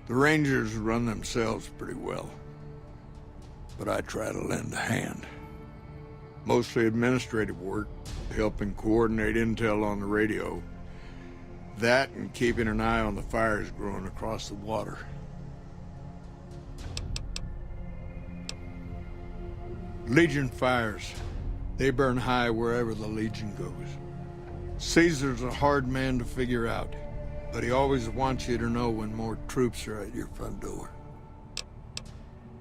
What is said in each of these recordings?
The Rangers run themselves pretty well, but I try to lend a hand. Mostly administrative work, helping coordinate intel on the radio. That and keeping an eye on the fires growing across the water. Legion fires. They burn high wherever the Legion goes. Caesar's a hard man to figure out, but he always wants you to know when more troops are at your front door.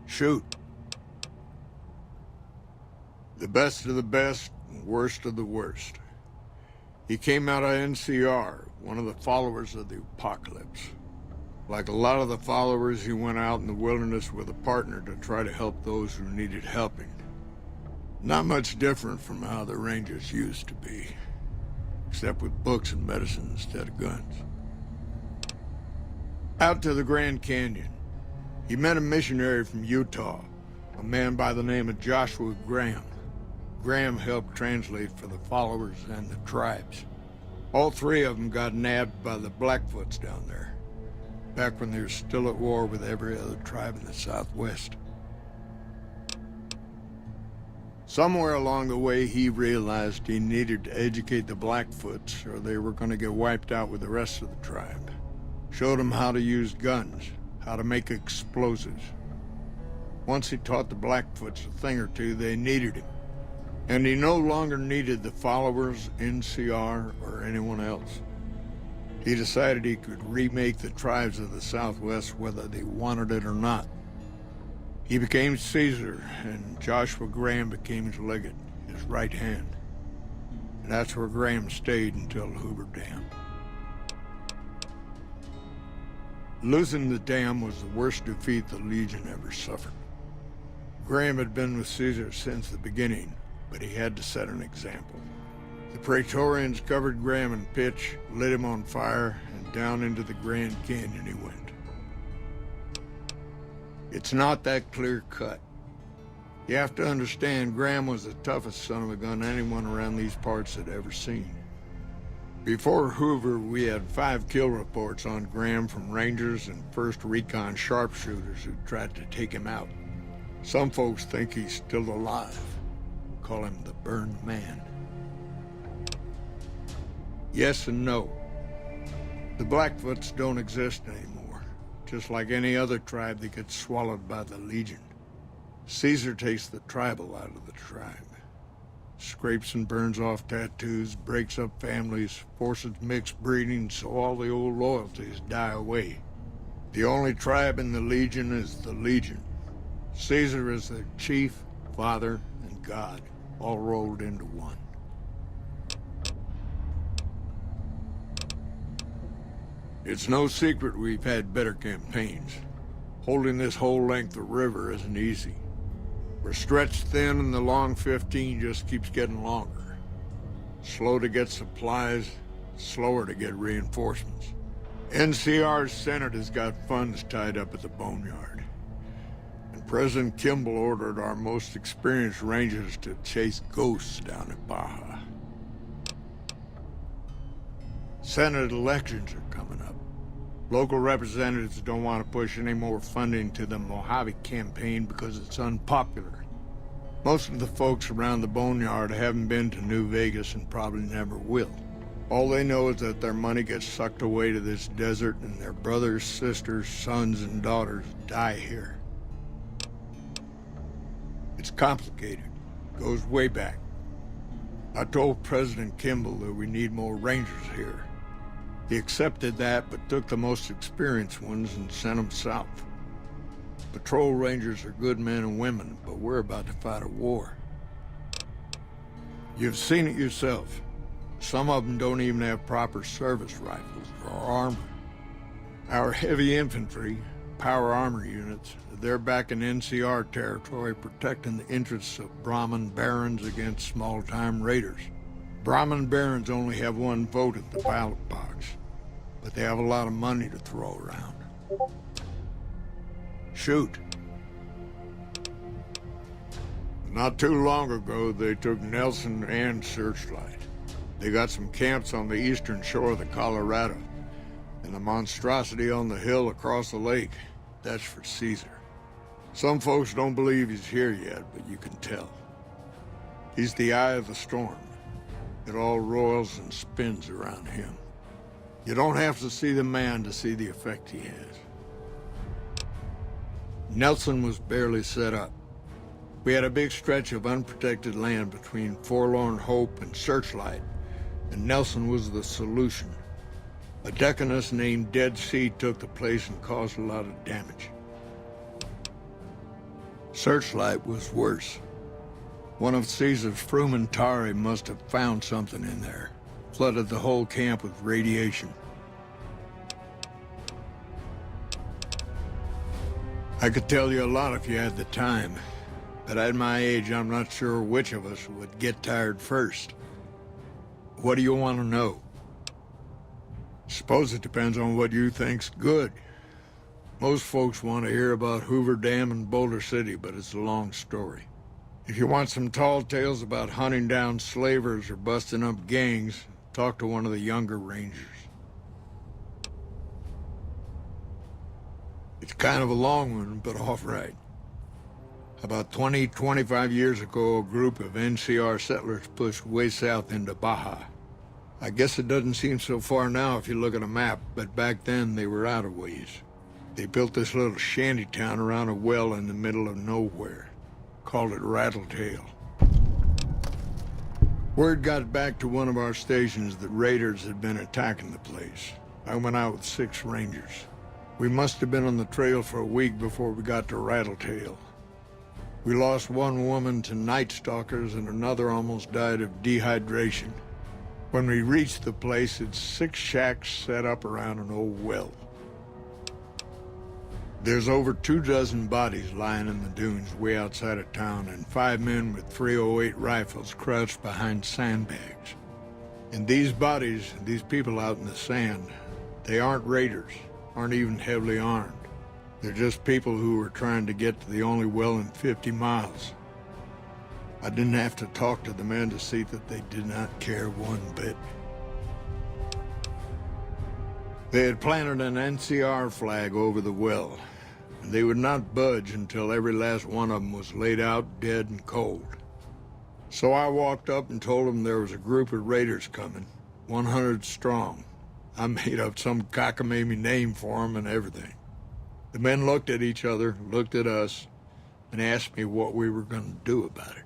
Shoot. The best of the best, and worst of the worst. He came out of NCR, one of the followers of the apocalypse. Like a lot of the followers, he went out in the wilderness with a partner to try to help those who needed helping. Not much different from how the Rangers used to be, except with books and medicine instead of guns. Out to the Grand Canyon, he met a missionary from Utah, a man by the name of Joshua Graham. Graham helped translate for the followers and the tribes. All three of them got nabbed by the Blackfoots down there, back when they were still at war with every other tribe in the Southwest. Somewhere along the way, he realized he needed to educate the Blackfoots or they were going to get wiped out with the rest of the tribe. Showed them how to use guns, how to make explosives. Once he taught the Blackfoots a thing or two, they needed him. And he no longer needed the followers, NCR, or anyone else. He decided he could remake the tribes of the Southwest whether they wanted it or not. He became Caesar, and Joshua Graham became his legate, his right hand. And that's where Graham stayed until Hoover Dam. Losing the dam was the worst defeat the Legion ever suffered. Graham had been with Caesar since the beginning, but he had to set an example. The Praetorians covered Graham in pitch, lit him on fire, and down into the Grand Canyon he went. It's not that clear-cut. You have to understand, Graham was the toughest son of a gun anyone around these parts had ever seen. Before Hoover, we had 5 kill reports on Graham from Rangers and 1st Recon sharpshooters who tried to take him out. Some folks think he's still alive. Call him the Burned Man. Yes and no. The Blackfoots don't exist anymore. Just like any other tribe that gets swallowed by the Legion. Caesar takes the tribal out of the tribe. Scrapes and burns off tattoos, breaks up families, forces mixed breeding so all the old loyalties die away. The only tribe in the Legion is the Legion. Caesar is their chief, father, and god, all rolled into one. It's no secret we've had better campaigns. Holding this whole length of river isn't easy. We're stretched thin and the long 15 just keeps getting longer. Slow to get supplies, slower to get reinforcements. NCR's Senate has got funds tied up at the boneyard. And President Kimball ordered our most experienced rangers to chase ghosts down at Baja. Senate elections are coming up. Local representatives don't want to push any more funding to the Mojave campaign because it's unpopular. Most of the folks around the boneyard haven't been to New Vegas and probably never will. All they know is that their money gets sucked away to this desert and their brothers, sisters, sons, and daughters die here. It's complicated. Goes way back. I told President Kimball that we need more rangers here. He accepted that, but took the most experienced ones and sent them south. Patrol rangers are good men and women, but we're about to fight a war. You've seen it yourself. Some of them don't even have proper service rifles or armor. Our heavy infantry, power armor units, they're back in NCR territory protecting the interests of Brahmin barons against small-time raiders. Brahmin barons only have one vote at the ballot box, but they have a lot of money to throw around. Shoot. Not too long ago, they took Nelson and Searchlight. They got some camps on the eastern shore of the Colorado. And the monstrosity on the hill across the lake, that's for Caesar. Some folks don't believe he's here yet, but you can tell. He's the eye of the storm. It all roils and spins around him. You don't have to see the man to see the effect he has. Nelson was barely set up. We had a big stretch of unprotected land between Forlorn Hope and Searchlight, and Nelson was the solution. A deaconess named Dead Sea took the place and caused a lot of damage. Searchlight was worse. One of Caesar's Frumentari must have found something in there. Flooded the whole camp with radiation. I could tell you a lot if you had the time, but at my age, I'm not sure which of us would get tired first. What do you want to know? Suppose it depends on what you think's good. Most folks want to hear about Hoover Dam and Boulder City, but it's a long story. If you want some tall tales about hunting down slavers or busting up gangs, talk to one of the younger rangers. It's kind of a long one, but all right. About 25 years ago, a group of NCR settlers pushed way south into Baja. I guess it doesn't seem so far now if you look at a map, but back then they were out of ways. They built this little shanty town around a well in the middle of nowhere. Called it Rattletail. Word got back to one of our stations that raiders had been attacking the place. I went out with 6 rangers. We must have been on the trail for a week before we got to Rattletail. We lost one woman to night stalkers and another almost died of dehydration. When we reached the place, it's 6 shacks set up around an old well. There's over 24 bodies lying in the dunes way outside of town, and 5 men with .308 rifles crouched behind sandbags. And these bodies, these people out in the sand, they aren't raiders, aren't even heavily armed. They're just people who were trying to get to the only well in 50 miles. I didn't have to talk to the men to see that they did not care one bit. They had planted an NCR flag over the well, and they would not budge until every last one of them was laid out dead and cold. So I walked up and told them there was a group of raiders coming, 100 strong. I made up some cockamamie name for them and everything. The men looked at each other, looked at us, and asked me what we were going to do about it.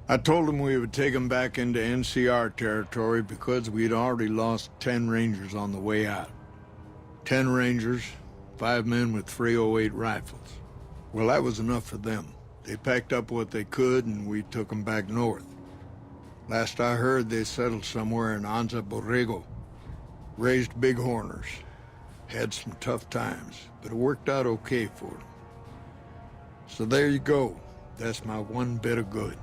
I told them we would take them back into NCR territory because we'd already lost 10 rangers on the way out. 10 rangers, 5 men with .308 rifles. Well, that was enough for them. They packed up what they could and we took them back north. Last I heard, they settled somewhere in Anza Borrego. Raised bighorners. Had some tough times, but it worked out okay for them. So there you go. That's my one bit of good.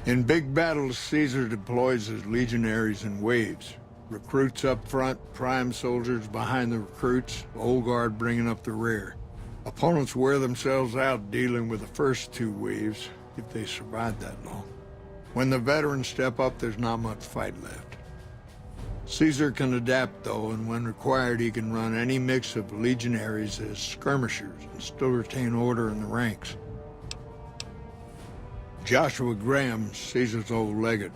In big battles, Caesar deploys his legionaries in waves. Recruits up front, prime soldiers behind the recruits, old guard bringing up the rear. Opponents wear themselves out dealing with the first 2 waves, if they survive that long. When the veterans step up, there's not much fight left. Caesar can adapt, though, and when required, he can run any mix of legionaries as skirmishers and still retain order in the ranks. Joshua Graham, Caesar's old legate,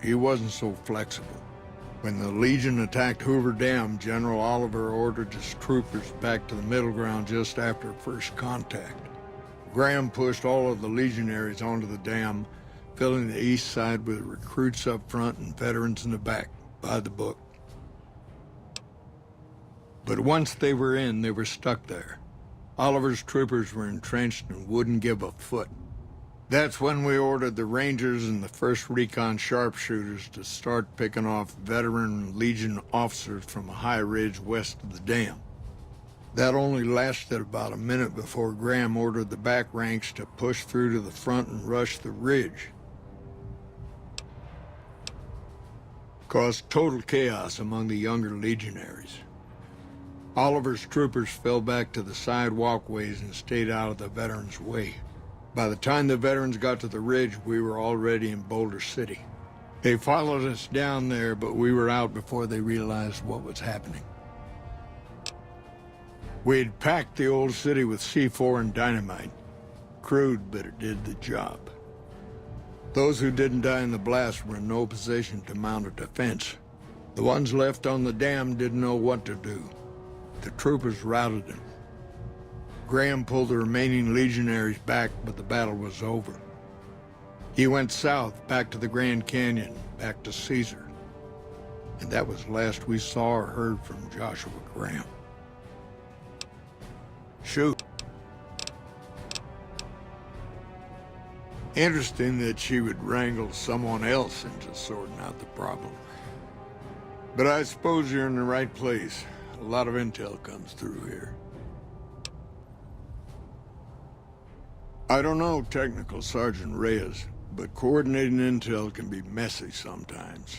he wasn't so flexible. When the Legion attacked Hoover Dam, General Oliver ordered his troopers back to the middle ground just after first contact. Graham pushed all of the legionaries onto the dam, filling the east side with recruits up front and veterans in the back, by the book. But once they were in, they were stuck there. Oliver's troopers were entrenched and wouldn't give a foot. That's when we ordered the Rangers and the 1st Recon sharpshooters to start picking off veteran Legion officers from a high ridge west of the dam. That only lasted about a minute before Graham ordered the back ranks to push through to the front and rush the ridge. Caused total chaos among the younger legionaries. Oliver's troopers fell back to the side walkways and stayed out of the veterans' way. By the time the veterans got to the ridge, we were already in Boulder City. They followed us down there, but we were out before they realized what was happening. We'd packed the old city with C4 and dynamite. Crude, but it did the job. Those who didn't die in the blast were in no position to mount a defense. The ones left on the dam didn't know what to do. The troopers routed them. Graham pulled the remaining legionaries back, but the battle was over. He went south, back to the Grand Canyon, back to Caesar. And that was the last we saw or heard from Joshua Graham. Shoot. Interesting that she would wrangle someone else into sorting out the problem. But I suppose you're in the right place. A lot of intel comes through here. I don't know Technical Sergeant Reyes, but coordinating intel can be messy sometimes.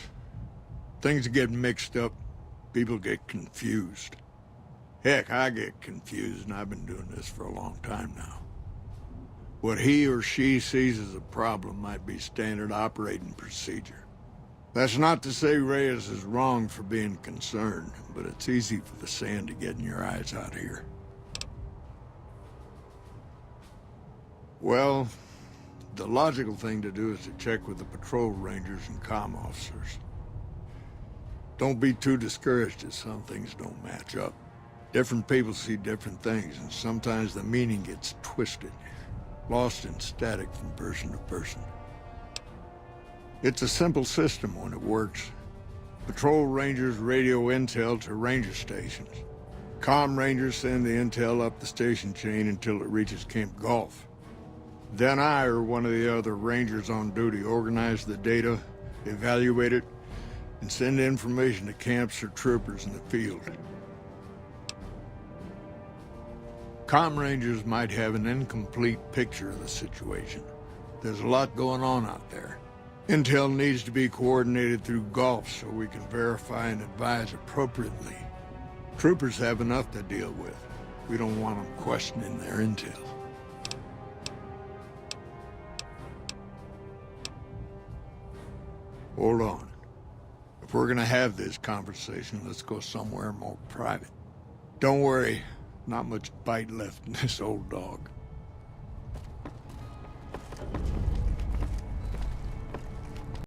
Things get mixed up, people get confused. Heck, I get confused, and I've been doing this for a long time now. What he or she sees as a problem might be standard operating procedure. That's not to say Reyes is wrong for being concerned, but it's easy for the sand to get in your eyes out here. Well, the logical thing to do is to check with the patrol rangers and comm officers. Don't be too discouraged if some things don't match up. Different people see different things, and sometimes the meaning gets twisted, lost in static from person to person. It's a simple system when it works. Patrol rangers radio intel to ranger stations. Comm rangers send the intel up the station chain until it reaches Camp Gulf. Then I or one of the other rangers on duty organize the data, evaluate it, and send information to camps or troopers in the field. Comm rangers might have an incomplete picture of the situation. There's a lot going on out there. Intel needs to be coordinated through Gulf so we can verify and advise appropriately. Troopers have enough to deal with. We don't want them questioning their intel. Hold on. If we're gonna have this conversation, let's go somewhere more private. Don't worry, not much bite left in this old dog.